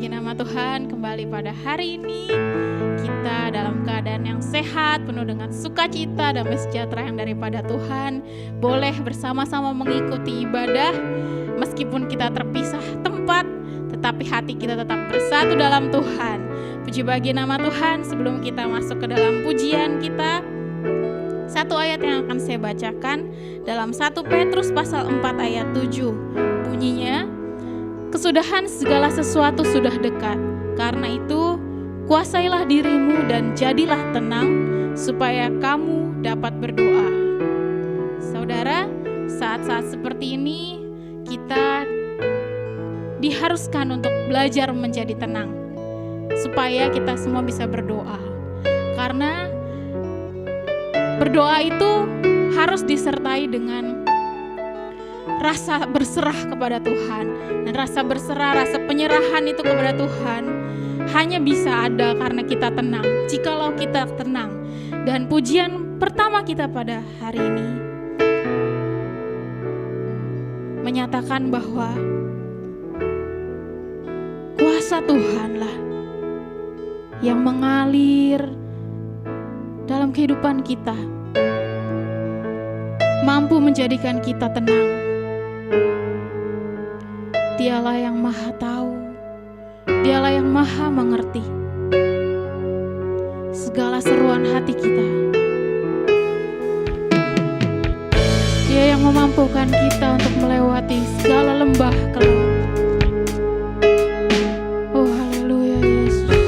bagi nama Tuhan, kembali pada hari ini kita dalam keadaan yang sehat, penuh dengan sukacita, damai sejahtera yang daripada Tuhan, boleh bersama-sama mengikuti ibadah. Meskipun kita terpisah tempat, tetapi hati kita tetap bersatu dalam Tuhan. Puji bagi nama Tuhan. Sebelum kita masuk ke dalam pujian kita, satu ayat yang akan saya bacakan dalam 1 Petrus pasal 4 ayat 7. Bunyinya, kesudahan segala sesuatu sudah dekat. Karena itu, kuasailah dirimu dan jadilah tenang, supaya kamu dapat berdoa. Saudara, saat-saat seperti ini, kita diharuskan untuk belajar menjadi tenang, supaya kita semua bisa berdoa. Karena berdoa itu harus disertai dengan rasa berserah kepada Tuhan. Dan rasa berserah, rasa penyerahan itu kepada Tuhan hanya bisa ada karena kita tenang. Jikalau kita tenang. Dan pujian pertama kita pada hari ini menyatakan bahwa kuasa Tuhanlah yang mengalir dalam kehidupan kita, mampu menjadikan kita tenang. Dialah yang maha tahu, Dialah yang maha mengerti segala seruan hati kita. Dia yang memampukan kita untuk melewati segala lembah kelam. Oh haleluya Yesus.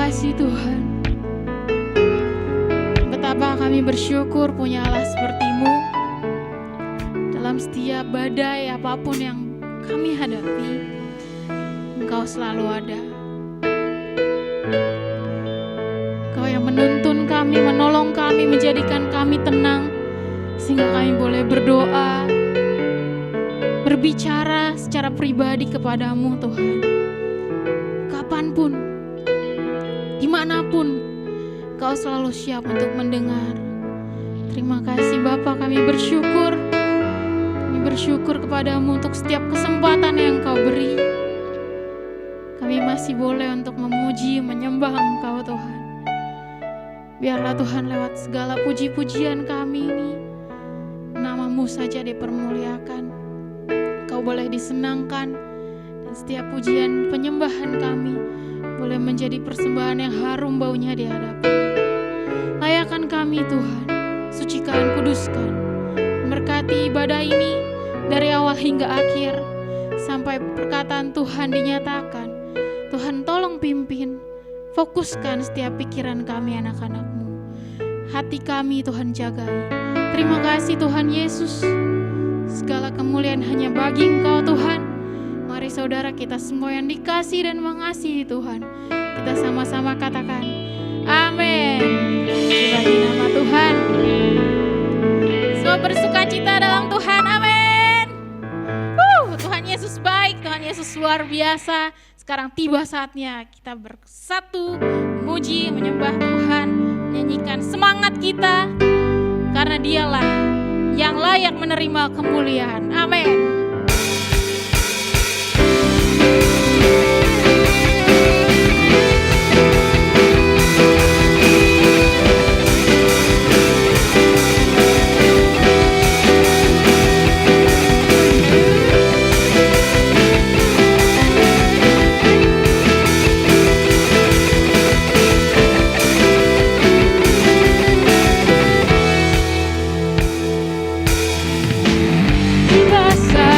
kasih Tuhan. Betapa kami bersyukur punya Allah seperti-Mu. Dalam setiap badai apapun yang kami hadapi, Engkau selalu ada. Engkau yang menuntun kami, menolong kami, menjadikan kami tenang, sehingga kami boleh berdoa, berbicara secara pribadi kepadamu Tuhan. Kapanpun, dimanapun, Kau selalu siap untuk mendengar. Terima kasih Bapa, kami bersyukur. Kami bersyukur kepadamu untuk setiap kesempatan yang Kau beri. Kami masih boleh untuk memuji, menyembah Engkau Tuhan. Biarlah Tuhan lewat segala puji-pujian kami ini, nama-Mu saja dipermuliakan. Kau boleh disenangkan, dan setiap pujian penyembahan kami boleh menjadi persembahan yang harum baunya di hadapan. Layakan kami Tuhan, sucikan, kuduskan, berkati ibadah ini dari awal hingga akhir, sampai perkataan Tuhan dinyatakan. Tuhan tolong pimpin, fokuskan setiap pikiran kami anak-anak-Mu. Hati kami Tuhan jagai. Terima kasih Tuhan Yesus. Segala kemuliaan hanya bagi Engkau Tuhan. Mari saudara kita semua yang dikasih dan mengasihi Tuhan, kita sama-sama katakan amin. Bagi nama Tuhan. Semua bersuka cita dalam Tuhan, amin. Tuhan Yesus baik, Tuhan Yesus luar biasa. Sekarang tiba saatnya kita bersatu, memuji, menyembah Tuhan, menyanyikan semangat kita, karena Dialah yang layak menerima kemuliaan. Amin. Tiba saatnya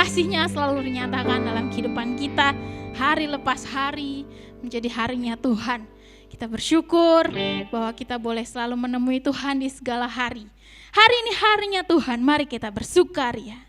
kasih-Nya selalu dinyatakan dalam kehidupan kita hari lepas hari menjadi harinya Tuhan. Kita bersyukur bahwa kita boleh selalu menemui Tuhan di segala hari. Hari ini harinya Tuhan, mari kita bersukaria.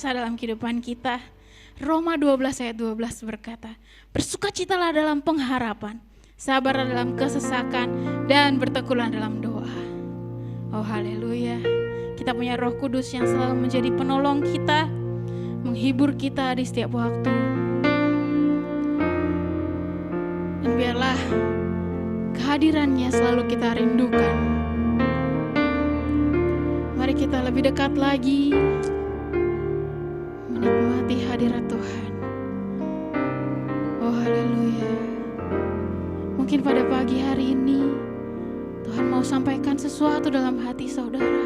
Dalam kehidupan kita. Roma 12 ayat 12 berkata, bersukacitalah dalam pengharapan, sabarlah dalam kesesakan, dan bertekunlah dalam doa. Oh haleluya, kita punya Roh Kudus yang selalu menjadi penolong kita, menghibur kita di setiap waktu. Dan biarlah kehadirannya selalu kita rindukan. Mari kita lebih dekat lagi menikmati hadirat Tuhan. Oh haleluya. Mungkin pada pagi hari ini Tuhan mau sampaikan sesuatu dalam hati saudara.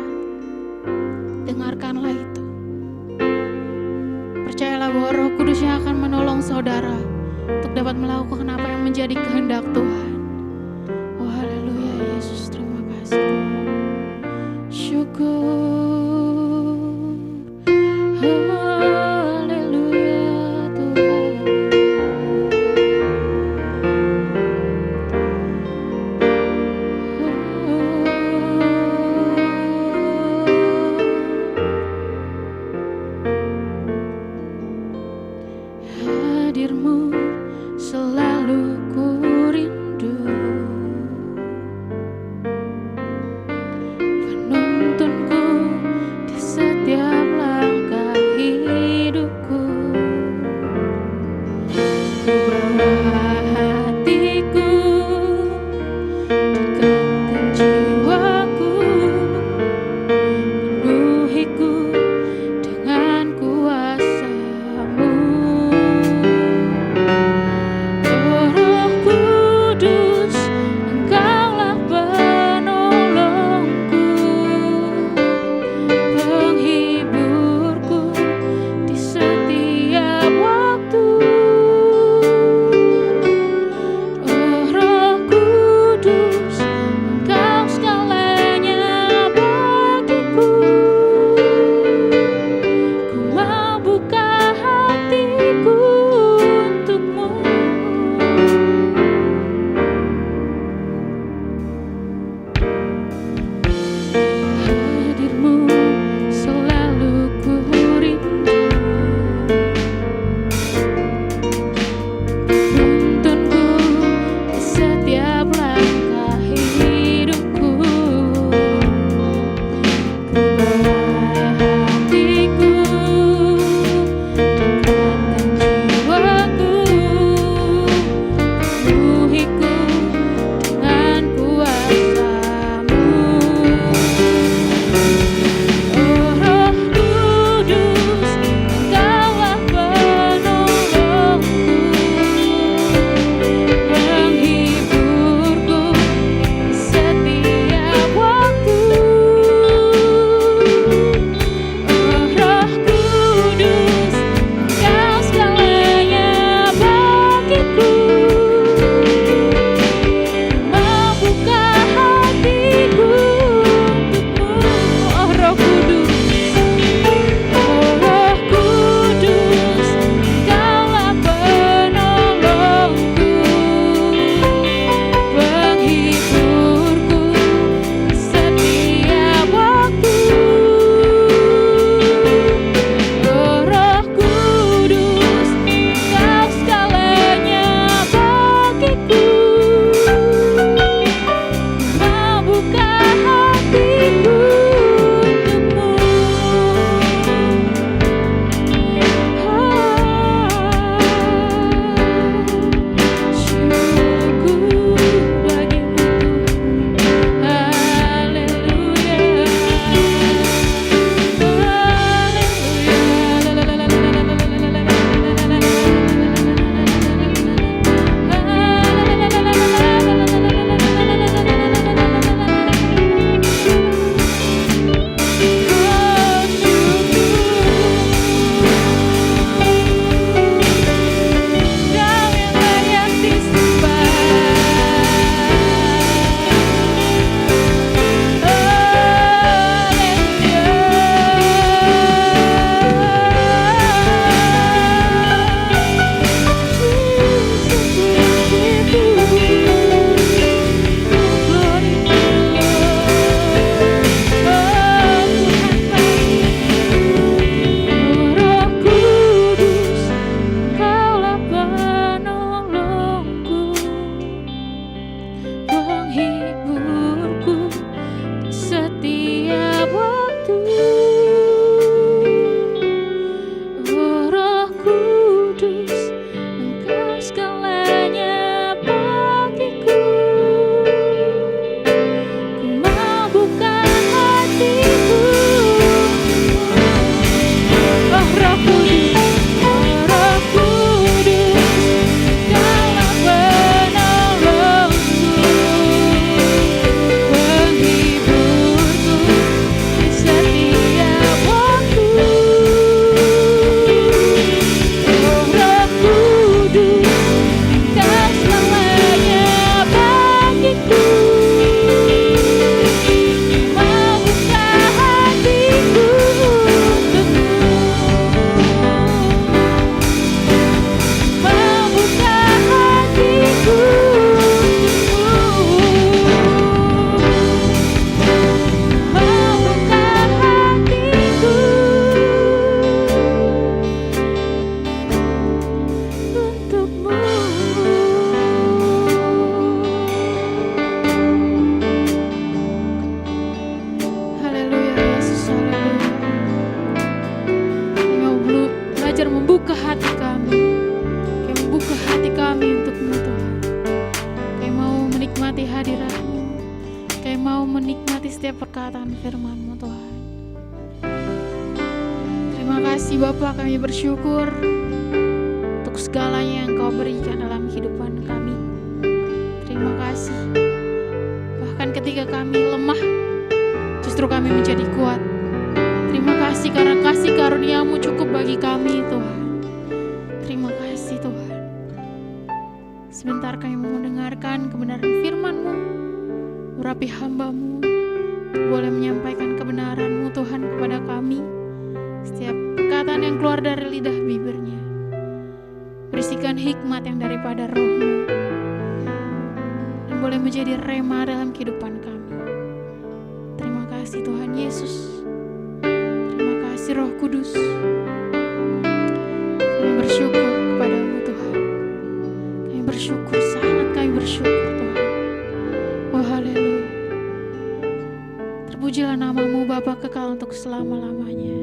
Dengarkanlah itu. Percayalah bahwa Roh Kudus yang akan menolong saudara untuk dapat melakukan apa yang menjadi kehendak Tuhan. Oh haleluya Yesus, terima kasih. Syukur. Hadirmu selalu ku rindu. kehadiran-Mu. Kami mau menikmati setiap perkataan firman-Mu Tuhan. Terima kasih Bapa, kami bersyukur untuk segalanya yang Kau berikan dalam kehidupan kami. Terima kasih. Bahkan ketika kami lemah, justru kami menjadi kuat. Terima kasih karena kasih karunia-Mu cukup bagi kami Tuhan. Terima kasih Tuhan. Sebentar kami mau mendengarkan kebenaran firman-Mu. Urapi hamba-Mu boleh menyampaikan kebenaran-Mu Tuhan kepada kami. Setiap perkataan yang keluar dari lidah bibirnya, berisikan hikmat yang daripada Roh-Mu, dan boleh menjadi rema dalam kehidupan kami. Terima kasih Tuhan Yesus. Terima kasih Roh Kudus. Kami bersyukur kepada-Mu Tuhan. Kami bersyukur, sangat kami bersyukur Tuhan. Oh haleluya. Terpujilah nama-Mu Bapa kekal untuk selama-lamanya.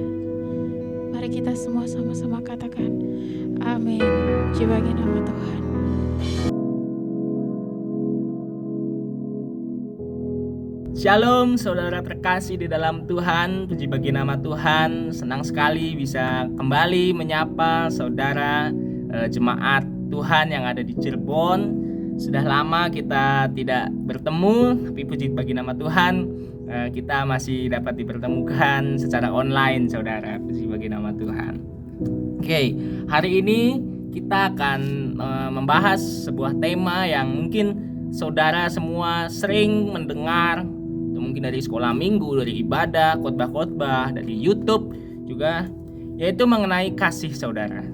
Mari kita semua sama-sama katakan amin. Puji bagi nama Tuhan. Shalom saudara terkasih di dalam Tuhan, puji bagi nama Tuhan. Senang sekali bisa kembali menyapa saudara jemaat Tuhan yang ada di Cirebon. Sudah lama kita tidak bertemu, tapi puji bagi nama Tuhan, kita masih dapat dipertemukan secara online saudara, puji bagi nama Tuhan. Oke, hari ini kita akan membahas sebuah tema yang mungkin saudara semua sering mendengar, mungkin dari sekolah minggu, dari ibadah, khotbah-khotbah, dari YouTube juga, yaitu mengenai kasih saudara.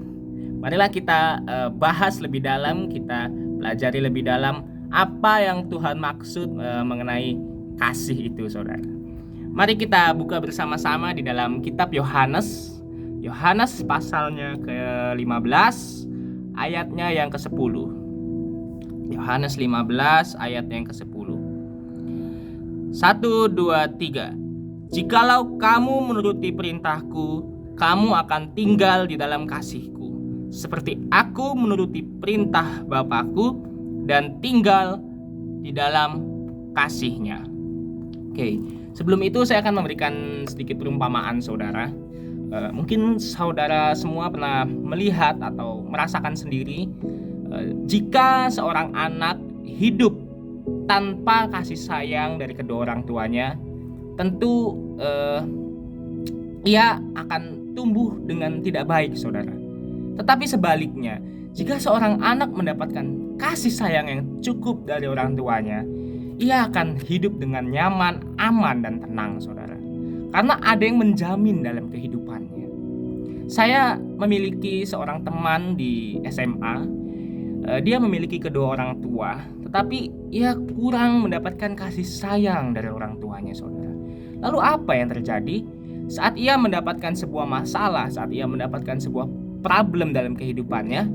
Marilah kita bahas lebih dalam, kita pelajari lebih dalam apa yang Tuhan maksud mengenai kasih itu saudara. Mari kita buka bersama-sama di dalam kitab Yohanes pasalnya ke-15 ayatnya yang ke-10. Yohanes 15 ayat yang ke-10. 1, 2, 3. Jikalau kamu menuruti perintahku, kamu akan tinggal di dalam kasihku, seperti aku menuruti perintah Bapakku dan tinggal di dalam kasihnya. Oke, sebelum itu saya akan memberikan sedikit perumpamaan saudara. Mungkin saudara semua pernah melihat atau merasakan sendiri, jika seorang anak hidup tanpa kasih sayang dari kedua orang tuanya, tentu ia akan tumbuh dengan tidak baik saudara. Tetapi sebaliknya, jika seorang anak mendapatkan kasih sayang yang cukup dari orang tuanya, ia akan hidup dengan nyaman, aman, dan tenang saudara. Karena ada yang menjamin dalam kehidupannya. Saya memiliki seorang teman di SMA. Dia memiliki kedua orang tua, tetapi ia kurang mendapatkan kasih sayang dari orang tuanya saudara. Lalu apa yang terjadi? Saat ia mendapatkan sebuah masalah, saat ia mendapatkan sebuah problem dalam kehidupannya,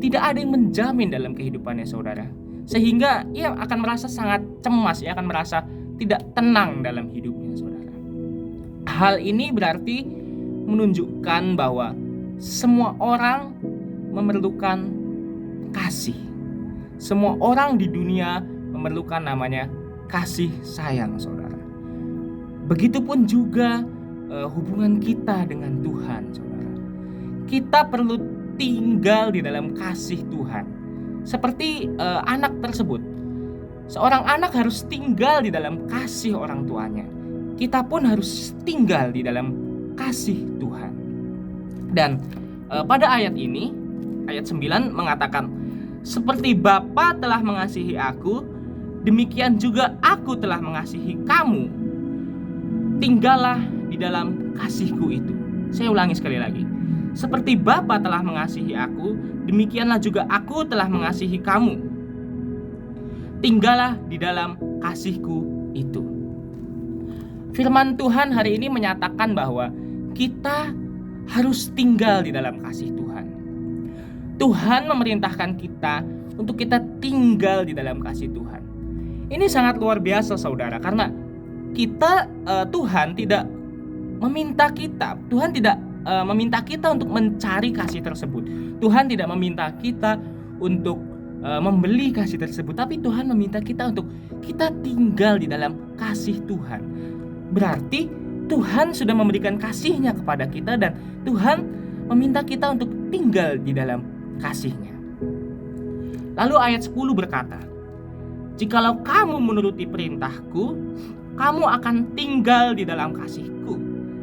tidak ada yang menjamin dalam kehidupannya saudara. Sehingga ia akan merasa sangat cemas, ia akan merasa tidak tenang dalam hidupnya saudara. Hal ini berarti menunjukkan bahwa semua orang memerlukan kasih. Semua orang di dunia memerlukan namanya kasih sayang saudara. Begitupun juga hubungan kita dengan Tuhan saudara. Kita perlu tinggal di dalam kasih Tuhan. Seperti anak tersebut. Seorang anak harus tinggal di dalam kasih orang tuanya. Kita pun harus tinggal di dalam kasih Tuhan. Dan pada ayat ini, ayat 9 mengatakan, seperti Bapa telah mengasihi aku, demikian juga aku telah mengasihi kamu. Tinggallah di dalam kasihku itu. Saya ulangi sekali lagi. Seperti Bapa telah mengasihi aku, demikianlah juga aku telah mengasihi kamu. Tinggallah di dalam kasihku itu. Firman Tuhan hari ini menyatakan bahwa kita harus tinggal di dalam kasih Tuhan. Tuhan memerintahkan kita untuk kita tinggal di dalam kasih Tuhan. Ini sangat luar biasa saudara, karena kita Tuhan tidak meminta kita, Tuhan tidak meminta kita untuk mencari kasih tersebut. Tuhan tidak meminta kita untuk membeli kasih tersebut, tapi Tuhan meminta kita untuk kita tinggal di dalam kasih Tuhan. Berarti Tuhan sudah memberikan kasih-Nya kepada kita dan Tuhan meminta kita untuk tinggal di dalam kasih-Nya. Lalu ayat 10 berkata, "Jikalau kamu menuruti perintahku, kamu akan tinggal di dalam kasih-Ku,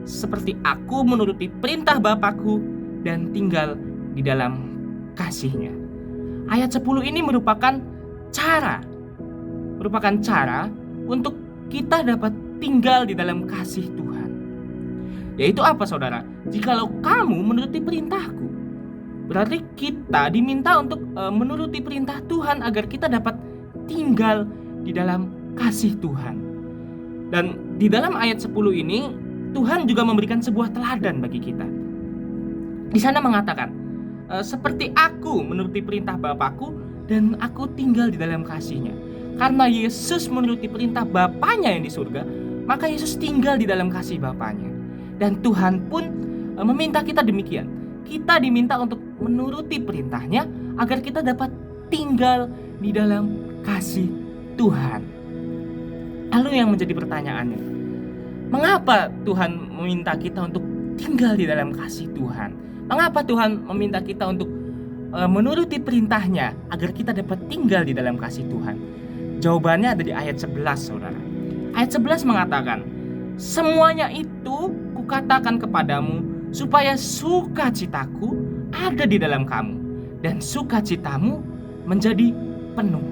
seperti aku menuruti perintah Bapa-Ku dan tinggal di dalam kasih-Nya." Ayat 10 ini merupakan cara untuk kita dapat tinggal di dalam kasih Tuhan. Yaitu apa, saudara? Jikalau kamu menuruti perintahku, berarti kita diminta untuk menuruti perintah Tuhan agar kita dapat tinggal di dalam kasih Tuhan. Dan di dalam ayat 10 ini Tuhan juga memberikan sebuah teladan bagi kita. Di sana mengatakan, seperti aku menuruti perintah Bapakku dan aku tinggal di dalam kasih-Nya. Karena Yesus menuruti perintah Bapanya yang di surga, maka Yesus tinggal di dalam kasih Bapanya. Dan Tuhan pun meminta kita demikian. Kita diminta untuk menuruti perintah-Nya agar kita dapat tinggal di dalam kasih Tuhan. Lalu yang menjadi pertanyaannya, mengapa Tuhan meminta kita untuk tinggal di dalam kasih Tuhan? Mengapa Tuhan meminta kita untuk menuruti perintah-Nya agar kita dapat tinggal di dalam kasih Tuhan? Jawabannya ada di ayat 11, saudara. Ayat 11 mengatakan, "Semuanya itu kukatakan kepadamu supaya sukacitaku ada di dalam kamu dan sukacitamu menjadi penuh."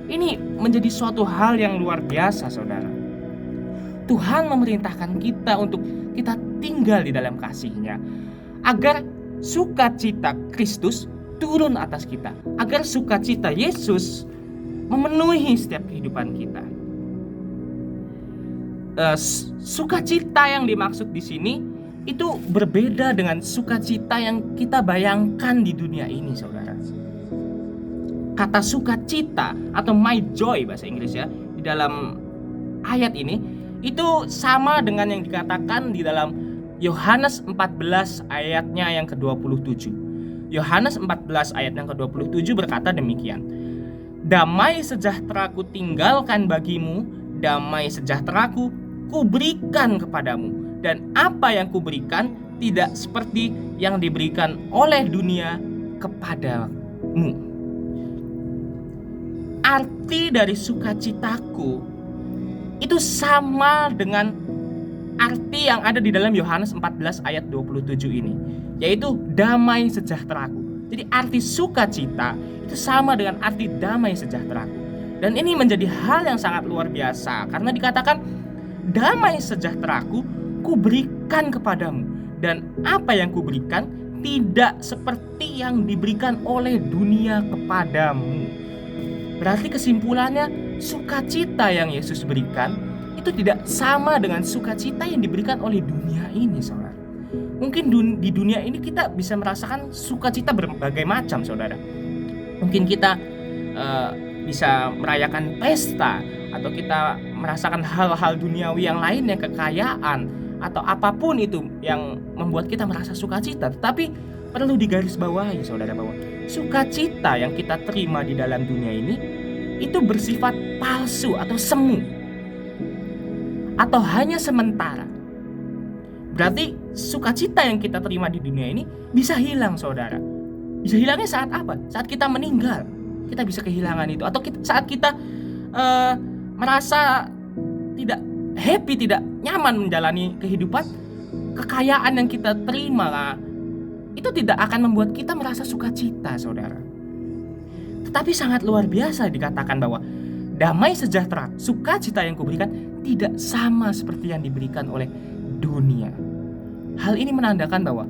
Ini menjadi suatu hal yang luar biasa, saudara. Tuhan memerintahkan kita untuk kita tinggal di dalam kasih-Nya agar sukacita Kristus turun atas kita, agar sukacita Yesus memenuhi setiap kehidupan kita. Sukacita yang dimaksud di sini itu berbeda dengan sukacita yang kita bayangkan di dunia ini, saudara. Kata sukacita atau my joy bahasa Inggris ya, di dalam ayat ini itu sama dengan yang dikatakan di dalam Yohanes 14 ayatnya yang ke-27. Yohanes 14 ayat yang ke-27 berkata demikian, "Damai sejahtera-Ku tinggalkan bagimu, damai sejahtera-Ku kuberikan kepadamu, dan apa yang kuberikan tidak seperti yang diberikan oleh dunia kepadamu." Arti dari sukacitaku itu sama dengan arti yang ada di dalam Yohanes 14 ayat 27 ini, yaitu damai sejahtera-Ku. Jadi arti sukacita itu sama dengan arti damai sejahtera-Ku. Dan ini menjadi hal yang sangat luar biasa karena dikatakan damai sejahtera-Ku kuberikan kepadamu, dan apa yang kuberikan tidak seperti yang diberikan oleh dunia kepadamu. Berarti kesimpulannya, sukacita yang Yesus berikan itu tidak sama dengan sukacita yang diberikan oleh dunia ini, saudara. Mungkin di dunia ini kita bisa merasakan sukacita berbagai macam, saudara. Mungkin kita bisa merayakan pesta, atau kita merasakan hal-hal duniawi yang lainnya, kekayaan, atau apapun itu yang membuat kita merasa sukacita. Tetapi perlu digarisbawahi, saudara, bahwa sukacita yang kita terima di dalam dunia ini itu bersifat palsu atau semu, atau hanya sementara. Berarti sukacita yang kita terima di dunia ini bisa hilang, saudara. Bisa hilangnya saat apa? Saat kita meninggal, kita bisa kehilangan itu. Atau saat kita merasa tidak happy, tidak nyaman menjalani kehidupan, kekayaan yang kita terima itu tidak akan membuat kita merasa sukacita, saudara. Tetapi sangat luar biasa dikatakan bahwa damai sejahtera, sukacita yang kuberikan tidak sama seperti yang diberikan oleh dunia. Hal ini menandakan bahwa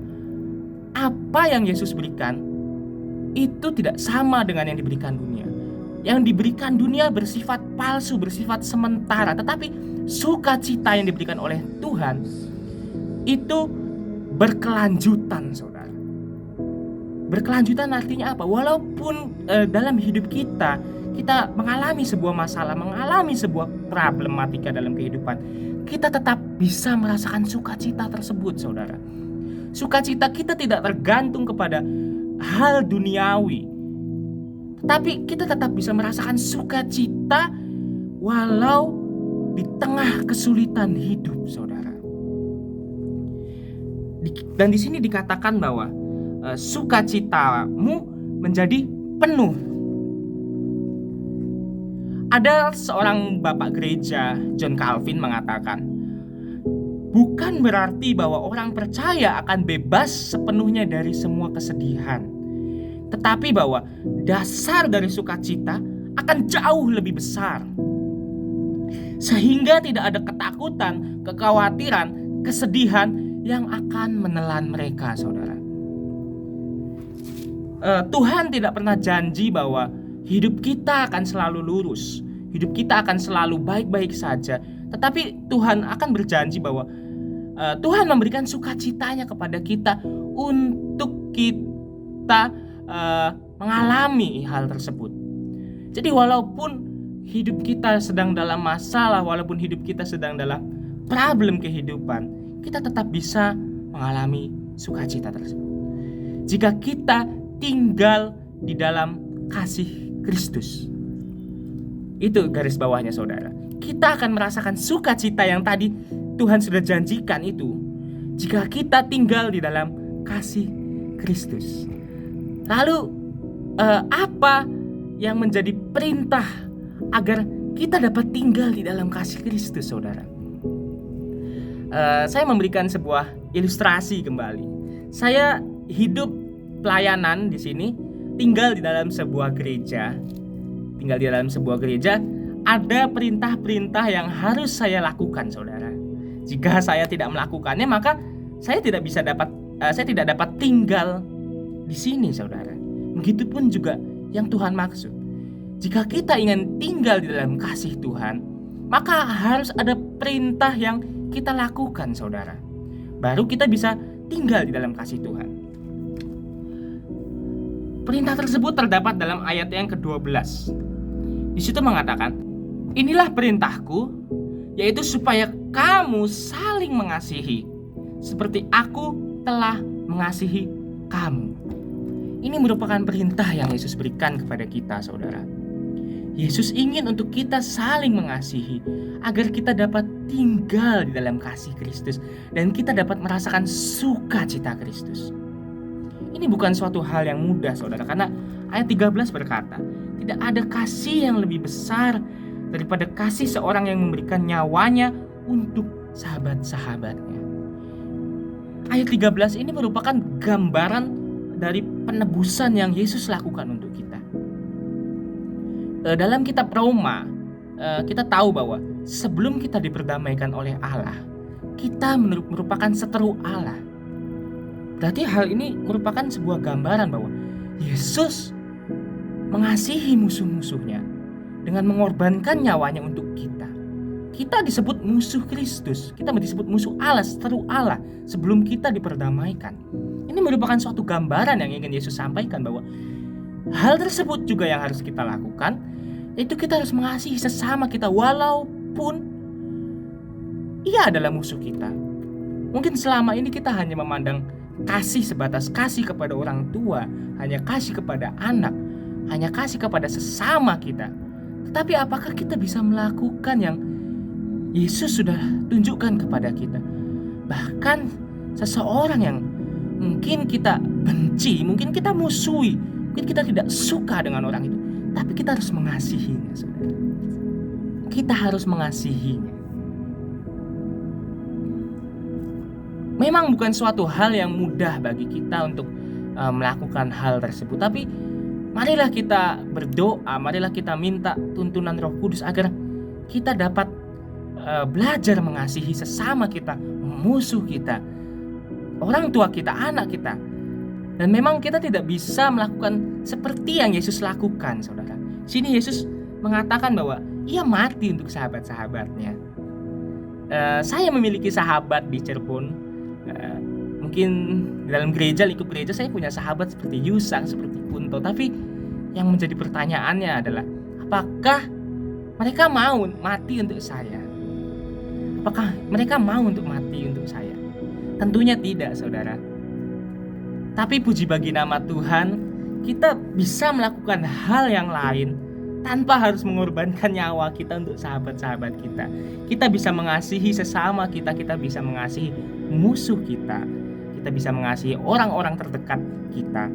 apa yang Yesus berikan itu tidak sama dengan yang diberikan dunia. Yang diberikan dunia bersifat palsu, bersifat sementara. Tetapi sukacita yang diberikan oleh Tuhan itu berkelanjutan, saudara. Berkelanjutan artinya apa? Walaupun dalam hidup kita mengalami sebuah masalah, mengalami sebuah problematika dalam kehidupan, kita tetap bisa merasakan sukacita tersebut, saudara. Sukacita kita tidak tergantung kepada hal duniawi, Tetapi kita tetap bisa merasakan sukacita walau di tengah kesulitan hidup, saudara. Dan di sini dikatakan bahwa sukacitamu menjadi penuh. Ada seorang bapak gereja, John Calvin, mengatakan, bukan berarti bahwa orang percaya akan bebas sepenuhnya dari semua kesedihan, tetapi bahwa dasar dari sukacita akan jauh lebih besar, sehingga tidak ada ketakutan, kekhawatiran, kesedihan yang akan menelan mereka, saudara. Tuhan tidak pernah janji bahwa hidup kita akan selalu lurus, hidup kita akan selalu baik-baik saja. Tetapi Tuhan akan berjanji bahwa Tuhan memberikan sukacitanya kepada kita untuk kita mengalami hal tersebut. Jadi walaupun hidup kita sedang dalam masalah, walaupun hidup kita sedang dalam problem kehidupan, kita tetap bisa mengalami sukacita tersebut. Jika kita tinggal di dalam kasih Kristus. Itu garis bawahnya, saudara. Kita akan merasakan sukacita yang tadi Tuhan sudah janjikan itu jika kita tinggal di dalam kasih Kristus. Lalu apa yang menjadi perintah agar kita dapat tinggal di dalam kasih Kristus, saudara? Saya memberikan sebuah ilustrasi kembali. Saya hidup pelayanan di sini, tinggal di dalam sebuah gereja. Ada perintah-perintah yang harus saya lakukan, saudara. Jika saya tidak melakukannya, maka saya tidak dapat tinggal di sini, saudara. Begitupun juga yang Tuhan maksud. Jika kita ingin tinggal di dalam kasih Tuhan, maka harus ada perintah yang kita lakukan, saudara. Baru kita bisa tinggal di dalam kasih Tuhan. Perintah tersebut terdapat dalam ayat yang ke-12. Di situ mengatakan, inilah perintahku, yaitu supaya kamu saling mengasihi, seperti aku telah mengasihi kamu. Ini merupakan perintah yang Yesus berikan kepada kita, saudara. Yesus ingin untuk kita saling mengasihi, agar kita dapat tinggal di dalam kasih Kristus, dan kita dapat merasakan sukacita Kristus. Ini bukan suatu hal yang mudah, saudara, karena ayat 13 berkata, tidak ada kasih yang lebih besar daripada kasih seorang yang memberikan nyawanya untuk sahabat-sahabatnya. Ayat 13 ini merupakan gambaran dari penebusan yang Yesus lakukan untuk kita. Dalam kitab Roma, kita tahu bahwa sebelum kita diperdamaikan oleh Allah, kita merupakan seteru Allah. Berarti hal ini merupakan sebuah gambaran bahwa Yesus mengasihi musuh-musuhnya dengan mengorbankan nyawanya untuk kita. Kita disebut musuh Kristus, kita disebut musuh Allah, seteru Allah sebelum kita diperdamaikan. Ini merupakan suatu gambaran yang ingin Yesus sampaikan bahwa hal tersebut juga yang harus kita lakukan, yaitu kita harus mengasihi sesama kita walaupun ia adalah musuh kita. Mungkin selama ini kita hanya memandang kasih sebatas kasih kepada orang tua, hanya kasih kepada anak, hanya kasih kepada sesama kita. Tetapi apakah kita bisa melakukan yang Yesus sudah tunjukkan kepada kita? Bahkan seseorang yang mungkin kita benci, mungkin kita musuhi, mungkin kita tidak suka dengan orang itu, tapi kita harus mengasihinya, saudara. Kita harus mengasihinya. Memang bukan suatu hal yang mudah bagi kita untuk melakukan hal tersebut. Tapi marilah kita berdoa, marilah kita minta tuntunan Roh Kudus agar kita dapat belajar mengasihi sesama kita, musuh kita, orang tua kita, anak kita. Dan memang kita tidak bisa melakukan seperti yang Yesus lakukan, saudara. Sini Yesus mengatakan bahwa ia mati untuk sahabat-sahabatnya. Saya memiliki sahabat di Cirebon. Mungkin di dalam gereja, lingkup gereja saya punya sahabat seperti Yusang, seperti Kunto. Tapi yang menjadi pertanyaannya adalah, apakah mereka mau mati untuk saya? Apakah mereka mau untuk mati untuk saya? Tentunya tidak, saudara. Tapi puji bagi nama Tuhan, kita bisa melakukan hal yang lain tanpa harus mengorbankan nyawa kita untuk sahabat-sahabat kita. Kita bisa mengasihi sesama kita, kita bisa mengasihi musuh kita, kita bisa mengasihi orang-orang terdekat kita.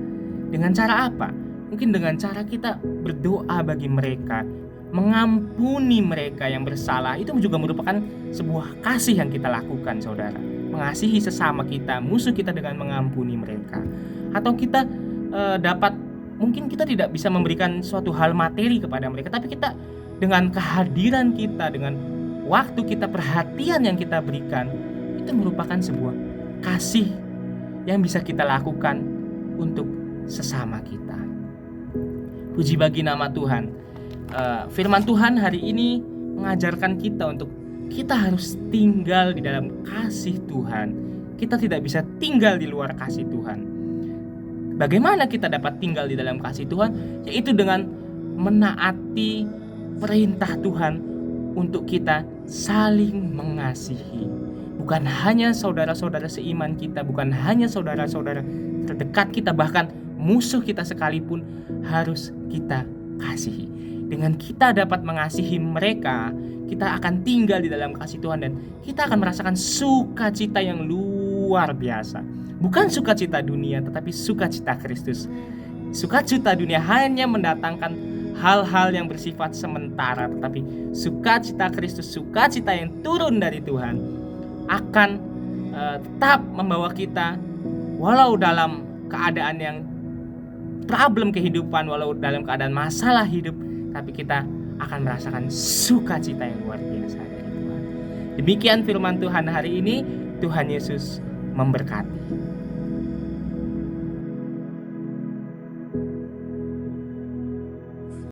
Dengan cara apa? Mungkin dengan cara kita berdoa bagi mereka, mengampuni mereka yang bersalah. Itu juga merupakan sebuah kasih yang kita lakukan, saudara. Mengasihi sesama kita, musuh kita dengan mengampuni mereka. Atau kita mungkin kita tidak bisa memberikan suatu hal materi kepada mereka, tapi kita dengan kehadiran kita, dengan waktu kita, perhatian yang kita berikan, itu merupakan sebuah kasih yang bisa kita lakukan untuk sesama kita. Puji bagi nama Tuhan. Firman Tuhan hari ini mengajarkan kita untuk kita harus tinggal di dalam kasih Tuhan. Kita tidak bisa tinggal di luar kasih Tuhan. Bagaimana kita dapat tinggal di dalam kasih Tuhan? Yaitu dengan menaati perintah Tuhan untuk kita saling mengasihi. Bukan hanya saudara-saudara seiman kita, bukan hanya saudara-saudara terdekat kita, bahkan musuh kita sekalipun harus kita kasihi. Dengan kita dapat mengasihi mereka, kita akan tinggal di dalam kasih Tuhan dan kita akan merasakan sukacita yang luar biasa. Bukan sukacita dunia, tetapi sukacita Kristus. Sukacita dunia hanya mendatangkan hal-hal yang bersifat sementara, tetapi sukacita Kristus, sukacita yang turun dari Tuhan akan tetap membawa kita walau dalam keadaan yang problem kehidupan, walau dalam keadaan masalah hidup, tapi kita akan merasakan sukacita yang luar biasa dari Tuhan. Demikian firman Tuhan hari ini. Tuhan Yesus memberkati.